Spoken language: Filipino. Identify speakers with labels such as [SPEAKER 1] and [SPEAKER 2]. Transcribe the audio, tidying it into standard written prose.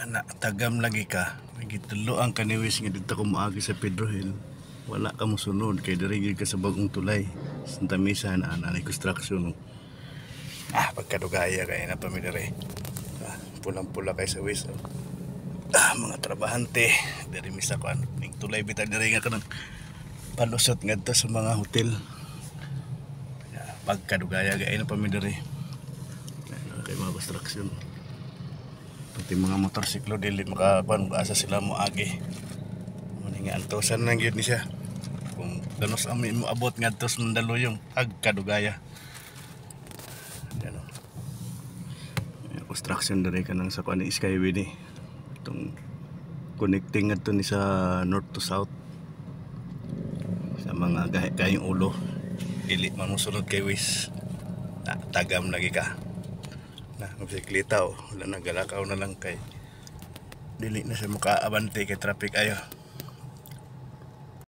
[SPEAKER 1] na tagam lagi ka gitulo ang kaniwis nga dito ko moagi sa Pedro Hill, wala ka mosunod kay diri gyud ka sa bagong tulay Santa Mesa na anay construction. Pagkadugaya kay na pamilya pulang-pula kay sa wis. Mga trabahante diri misa kuan ning tulay bitaw diri nga kanang palusot ngadto sa mga hotel. Pagkadugaya kay na pamilya diri kay mga construction. Pati mga motorsiklo dili makakuan asa sila moagi. Muni nga antosan lang gyud ni siya. Kung ganos ami mo abot ngadto sa Mandaluyong pagkadugaya. Ano. Construction diri kanang sa kuan ni Skyway ni. Itong connecting ngadto ni sa north to south. Sa mga gayong ulo. Dili man mosunod kay wis. Tagam lagi ka. Na bisikleta wala na galakaw na lang kay dili na siya makaabante kay traffic ayo.